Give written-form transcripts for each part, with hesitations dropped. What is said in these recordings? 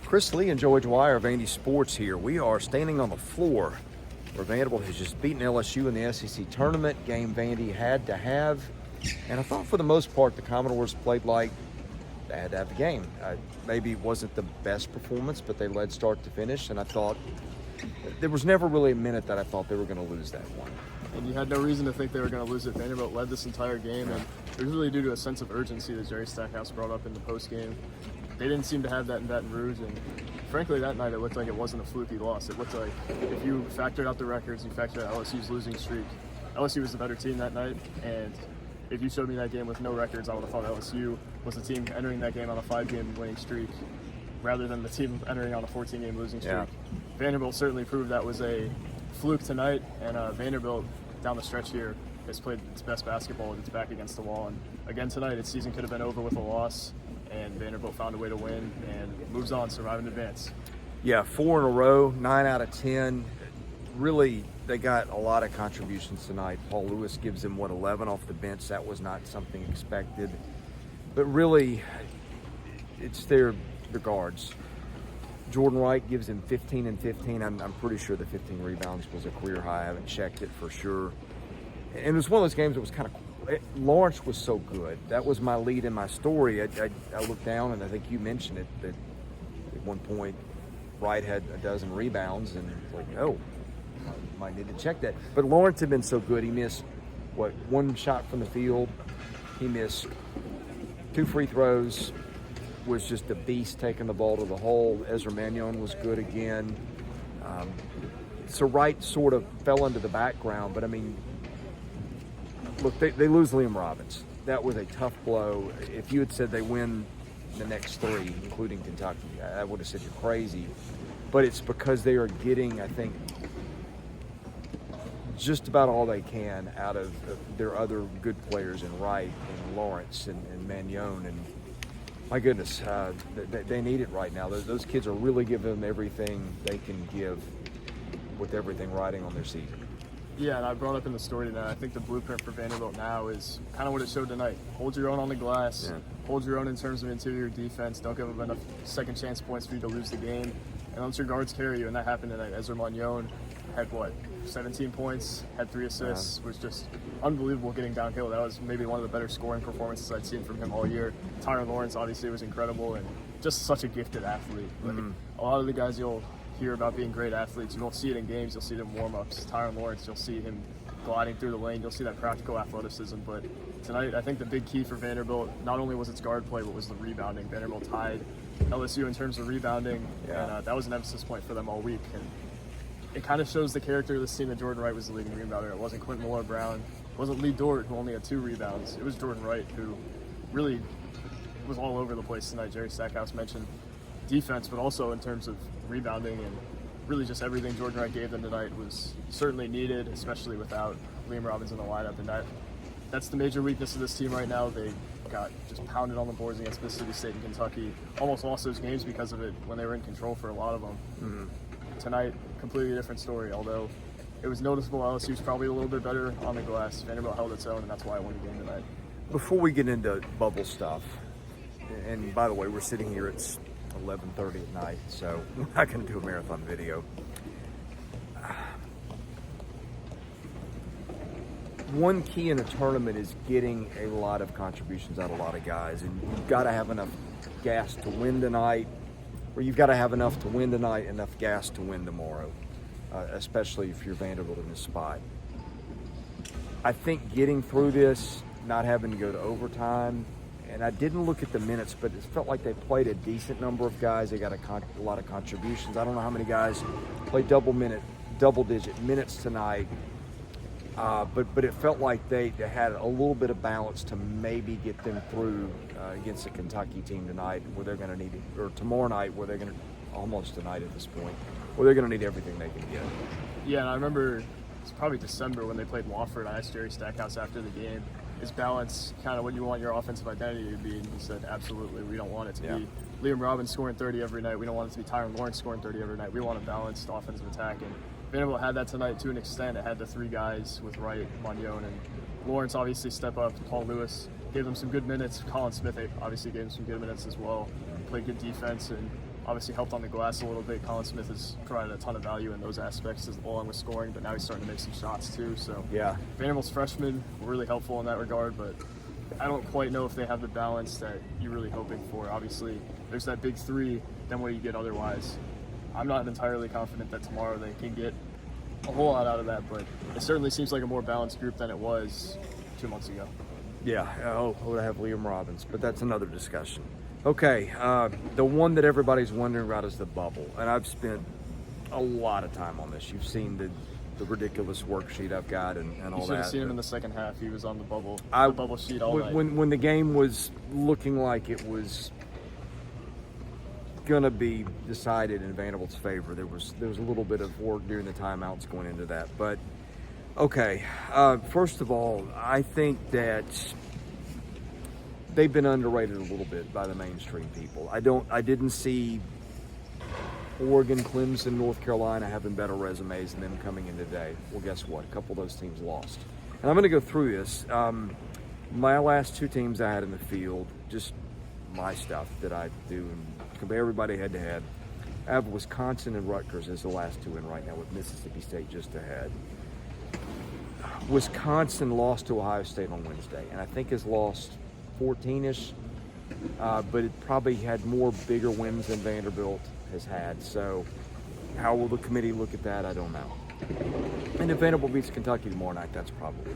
Chris Lee and Joey Dwyer of Vandy Sports here. We are standing on the floor where Vanderbilt has just beaten LSU in the SEC tournament, game Vandy had to have. And I thought for the most part the Commodores played like they had to have the game. Maybe it wasn't the best performance, but they led start to finish, and I thought there was never really a minute that I thought they were going to lose that one. And you had no reason to think they were going to lose it. Vanderbilt led this entire game, and it was really due to a sense of urgency that Jerry Stackhouse brought up in the postgame. They didn't seem to have that in Baton Rouge, and frankly, that night it looked like it wasn't a fluky loss. It looked like if you factored out the records, you factored out LSU's losing streak, LSU was the better team that night, and if you showed me that game with no records, I would have thought LSU was the team entering that game on a 5-game winning streak rather than the team entering on a 14-game losing streak. Yeah. Vanderbilt certainly proved that was a fluke tonight, and Vanderbilt down the stretch here has played its best basketball with its back against the wall. And again tonight, its season could have been over with a loss, and Vanderbilt found a way to win and moves on, survive and advance. Yeah, 4 in a row, 9 out of 10. Really, they got a lot of contributions tonight. Paul Lewis gives them, 11 off the bench. That was not something expected. But really, it's their guards. Jordan Wright gives him 15 and 15. I'm pretty sure the 15 rebounds was a career high. I haven't checked it for sure. And it was one of those games that was kind of Lawrence was so good. That was my lead in my story. I looked down, and I think you mentioned it, that at one point Wright had a dozen rebounds, and it's like, oh, I might need to check that. But Lawrence had been so good. He missed, one shot from the field. He missed 2 free throws, was just a beast taking the ball to the hole. Ezra Mannion was good again. So Wright sort of fell into the background, but I mean, look, they lose Liam Robbins. That was a tough blow. If you had said they win the next 3, including Kentucky, I would have said you're crazy. But it's because they are getting, I think, just about all they can out of their other good players in Wright and Lawrence and Mannion. And my goodness, they need it right now. Those kids are really giving them everything they can give with everything riding on their season. Yeah, and I brought up in the story tonight, I think the blueprint for Vanderbilt now is kind of what it showed tonight. Hold your own on the glass, hold your own in terms of interior defense, don't give them enough second chance points for you to lose the game, and let your guards carry you, and that happened tonight. Ezra Mannion had 17 points, had 3 assists, was just unbelievable getting downhill. That was maybe one of the better scoring performances I'd seen from him all year. Tyron Lawrence obviously was incredible, and just such a gifted athlete. Like, a lot of the guys you'll hear about being great athletes, you won't see it in games, you'll see it in warm-ups. Tyron Lawrence, you'll see him gliding through the lane, you'll see that practical athleticism. But tonight, I think the big key for Vanderbilt not only was its guard play, but was the rebounding. Vanderbilt tied LSU in terms of rebounding, and that was an emphasis point for them all week. And it kind of shows the character of this team that Jordan Wright was the leading rebounder. It wasn't Quentin Moore-Brown, it wasn't Lee Dort, who only had 2 rebounds. It was Jordan Wright, who really was all over the place tonight. Jerry Stackhouse mentioned defense, but also in terms of rebounding, and really just everything Jordan Wright gave them tonight was certainly needed, especially without Liam Robbins in the lineup. And that's the major weakness of this team right now. They got just pounded on the boards against Mississippi State and Kentucky. Almost lost those games because of it when they were in control for a lot of them. Tonight, completely different story, although it was noticeable LSU was probably a little bit better on the glass. Vanderbilt held its own, and that's why I won the game tonight. Before we get into bubble stuff, and by the way, we're sitting here, it's 11:30 at night, so we're not going to do a marathon video. One key in a tournament is getting a lot of contributions out of a lot of guys, and you've got to have enough gas to win tonight, or you've got to have enough to win tonight, enough gas to win tomorrow, especially if you're Vanderbilt in this spot. I think getting through this, not having to go to overtime, and I didn't look at the minutes, but it felt like they played a decent number of guys. They got a lot of contributions. I don't know how many guys played double-digit minutes tonight, but it felt like they had a little bit of balance to maybe get them through against the Kentucky team tonight, where they're going to need it, or tomorrow night, where they're going to, almost tonight at this point, where they're going to need everything they can get. Yeah, and I remember it's probably December when they played Wofford. I asked Jerry Stackhouse after the game, is balance kind of what you want your offensive identity to be? And he said, absolutely. We don't want it to be Liam Robbins scoring 30 every night. We don't want it to be Tyron Lawrence scoring 30 every night. We want a balanced offensive attack. And Vanderbilt had that tonight to an extent. It had the 3 guys with Wright, Mannion, and Lawrence obviously step up. Paul Lewis gave them some good minutes. Colin Smith obviously gave them some good minutes as well. Played good defense. And obviously helped on the glass a little bit. Colin Smith has provided a ton of value in those aspects along with scoring, but now he's starting to make some shots too. So Yeah. Vanderbilt's freshmen were really helpful in that regard, but I don't quite know if they have the balance that you're really hoping for. Obviously, there's that big three, then what do you get otherwise? I'm not entirely confident that tomorrow they can get a whole lot out of that, but it certainly seems like a more balanced group than it was 2 months ago. Yeah, oh, would I have Liam Robbins, but that's another discussion. Okay, the one that everybody's wondering about is the bubble, and I've spent a lot of time on this. You've seen the ridiculous worksheet I've got and all that. You should have seen him in the second half. He was on the bubble sheet all night. When the game was looking like it was going to be decided in Vanderbilt's favor, there was a little bit of work during the timeouts going into that. But okay, first of all, I think that they've been underrated a little bit by the mainstream people. I didn't see Oregon, Clemson, North Carolina having better resumes than them coming in today. Well, guess what? A couple of those teams lost. And I'm going to go through this. My last two teams I had in the field, just my stuff that I do and compare everybody head to head. I have Wisconsin and Rutgers as the last two in right now, with Mississippi State just ahead. Wisconsin lost to Ohio State on Wednesday, and I think has lost 14-ish, but it probably had more bigger wins than Vanderbilt has had. So how will the committee look at that? I don't know. And if Vanderbilt beats Kentucky tomorrow night, that's probably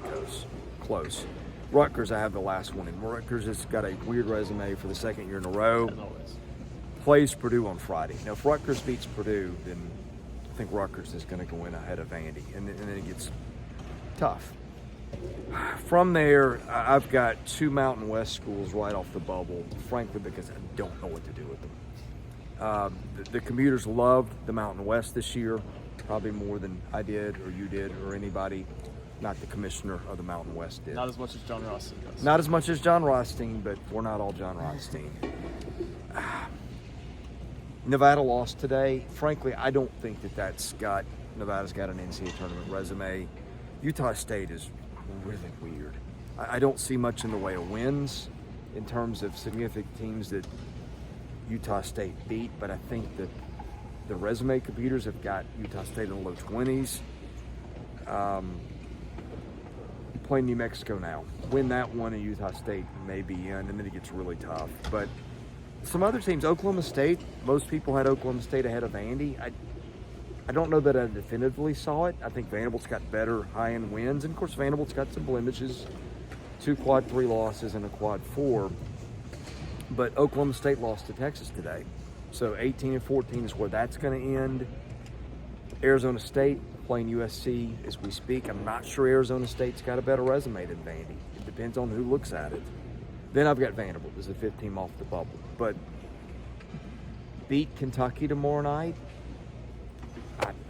close. Rutgers, I have the last one, and Rutgers has got a weird resume for the second year in a row. As always. Plays Purdue on Friday. Now, if Rutgers beats Purdue, then I think Rutgers is going to go in ahead of Vandy, and then it gets tough. From there, I've got two Mountain West schools right off the bubble, frankly, because I don't know what to do with them. The commuters loved the Mountain West this year, probably more than I did or you did or anybody, not the commissioner of the Mountain West did. Not as much as John Rothstein does. Not as much as John Rothstein, but we're not all John Rothstein. Nevada lost today. Frankly, I don't think Nevada's got an NCAA tournament resume. Utah State is really weird. I don't see much in the way of wins in terms of significant teams that Utah State beat, but I think that the resume computers have got Utah State in the low 20s. Playing New Mexico now. Win that one, and Utah State may be in, and then it gets really tough. But some other teams, Oklahoma State, most people had Oklahoma State ahead of Vandy. I don't know that I definitively saw it. I think Vanderbilt's got better high-end wins. And, of course, Vanderbilt's got some blemishes, 2 quad 3 losses and a quad 4. But Oklahoma State lost to Texas today. So 18-14 is where that's going to end. Arizona State playing USC as we speak. I'm not sure Arizona State's got a better resume than Vandy. It depends on who looks at it. Then I've got Vanderbilt as a 5th team off the bubble. But beat Kentucky tomorrow night.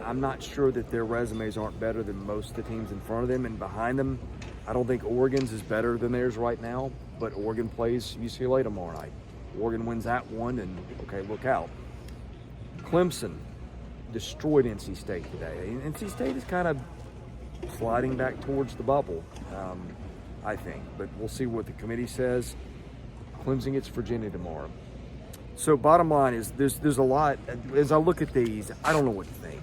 I'm not sure that their resumes aren't better than most of the teams in front of them and behind them. I don't think Oregon's is better than theirs right now, but Oregon plays UCLA tomorrow night. Oregon wins that one, and okay, look out. Clemson destroyed NC State today. NC State is kind of sliding back towards the bubble, I think, but we'll see what the committee says. Clemson gets Virginia tomorrow. So bottom line is there's a lot. As I look at these, I don't know what to think.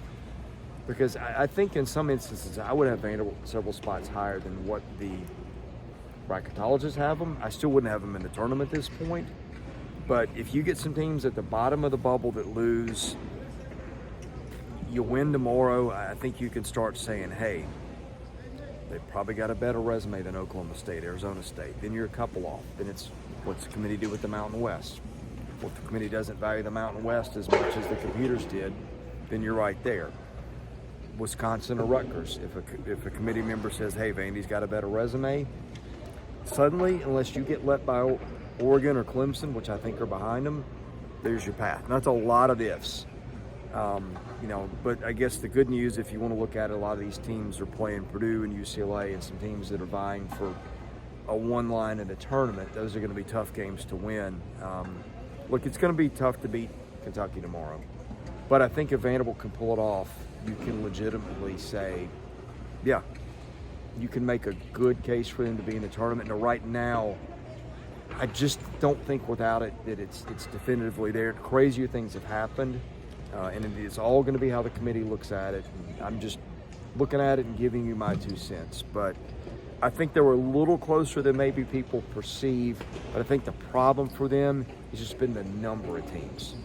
Because I think in some instances I would have Vanderbilt several spots higher than what the bracketologists have them. I still wouldn't have them in the tournament at this point. But if you get some teams at the bottom of the bubble that lose, you win tomorrow, I think you can start saying, hey, they've probably got a better resume than Oklahoma State, Arizona State. Then you're a couple off. Then it's what's the committee do with the Mountain West? If the committee doesn't value the Mountain West as much as the computers did, then you're right there. Wisconsin or Rutgers. If a committee member says, hey, Vandy's got a better resume, suddenly, unless you get let by Oregon or Clemson, which I think are behind them, there's your path. And that's a lot of ifs. But I guess the good news, if you want to look at it, a lot of these teams are playing Purdue and UCLA and some teams that are vying for a one line in the tournament. Those are going to be tough games to win. Look, it's going to be tough to beat Kentucky tomorrow. But I think if Vanderbilt can pull it off, you can legitimately say, yeah, you can make a good case for them to be in the tournament. Now, right now, I just don't think without it that it's definitively there. Crazier things have happened, and it's all going to be how the committee looks at it. And I'm just looking at it and giving you my 2 cents. But I think they were a little closer than maybe people perceive. But I think the problem for them has just been the number of teams.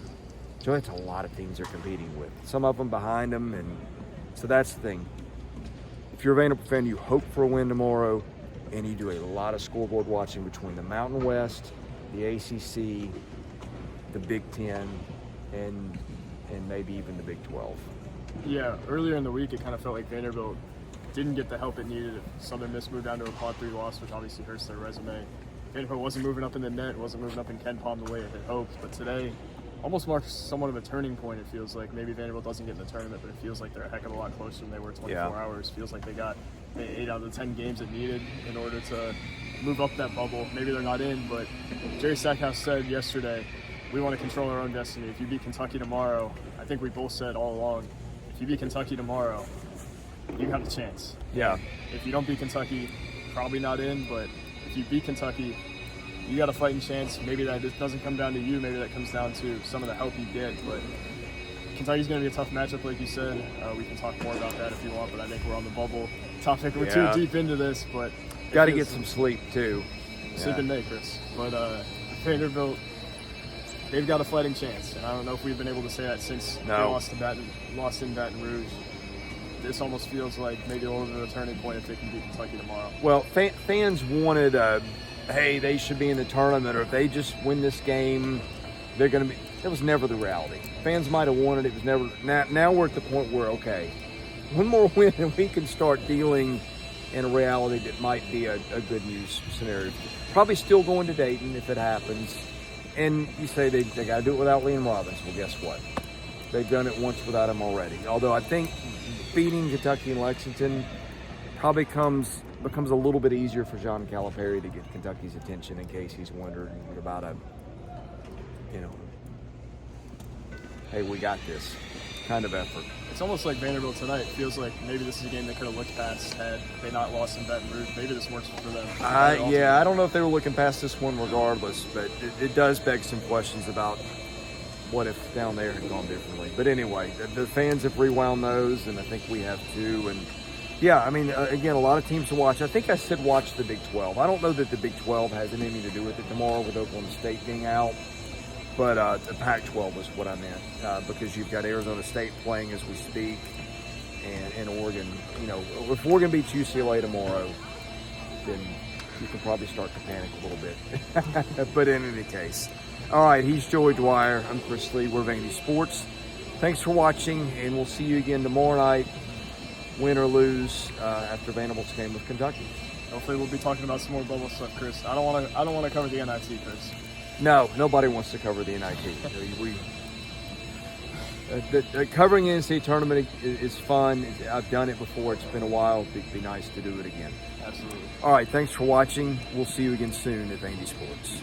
So that's a lot of teams they're competing with. Some of them behind them, and so that's the thing. If you're a Vanderbilt fan, you hope for a win tomorrow. And you do a lot of scoreboard watching between the Mountain West, the ACC, the Big Ten, and maybe even the Big 12. Yeah, earlier in the week, it kind of felt like Vanderbilt didn't get the help it needed. Southern Miss moved down to a Quad 3 loss, which obviously hurts their resume. Vanderbilt wasn't moving up in the net, wasn't moving up in Ken Palm the way it had hoped. But today, almost marks somewhat of a turning point, it feels like. Maybe Vanderbilt doesn't get in the tournament, but it feels like they're a heck of a lot closer than they were 24 hours. Feels like they got 8 out of the 10 games it needed in order to move up that bubble. Maybe they're not in, but Jerry Stackhouse said yesterday, we want to control our own destiny. If you beat Kentucky tomorrow, I think we both said all along, if you beat Kentucky tomorrow, you have a chance. Yeah. If you don't beat Kentucky, probably not in, but if you beat Kentucky, you got a fighting chance. Maybe that doesn't come down to you. Maybe that comes down to some of the help you get, but Kentucky's going to be a tough matchup, like you said. We can talk more about that if you want, but I think we're on the bubble topic. We're too deep into this, but got to get some sleep too. Sleep in May, Chris. But Vanderbilt, they've got a fighting chance, and I don't know if we've been able to say that since they lost in Baton Rouge. This almost feels like maybe a little bit of a turning point if they can beat Kentucky tomorrow. Well, fans wanted, hey, they should be in the tournament, or if they just win this game, they're going to be. That was never the reality. Fans might have wanted it. Was never. Now we're at the point where, okay, one more win and we can start dealing in a reality that might be a good news scenario. Probably still going to Dayton if it happens. And you say they got to do it without Liam Robbins. Well, guess what? They've done it once without him already. Although I think beating Kentucky and Lexington probably becomes a little bit easier for John Calipari to get Kentucky's attention in case he's wondering about hey, we got this kind of effort. It's almost like Vanderbilt tonight. It feels like maybe this is a game they could have looked past had they not lost in Baton Rouge. Maybe this works for them. I don't know if they were looking past this one regardless, but it does beg some questions about what if down there had gone differently. But anyway, the fans have rewound those, and I think we have too. And yeah, I mean, again, a lot of teams to watch. I think I said watch the Big 12. I don't know that the Big 12 has anything to do with it tomorrow with Oklahoma State being out. But the Pac-12 is what I meant, because you've got Arizona State playing as we speak, and Oregon. You know, if Oregon beats UCLA tomorrow, then you can probably start to panic a little bit. But in any case, all right, he's Joey Dwyer. I'm Chris Lee. We're Vandy Sports. Thanks for watching, and we'll see you again tomorrow night, win or lose, after Vanderbilt's game with Kentucky. Hopefully, we'll be talking about some more bubble stuff, Chris. I don't want to cover the NIT, Chris. No, nobody wants to cover the NIT. Covering the NCAA tournament is fun. I've done it before. It's been a while. It'd be nice to do it again. Absolutely. All right, thanks for watching. We'll see you again soon at Vandy Sports.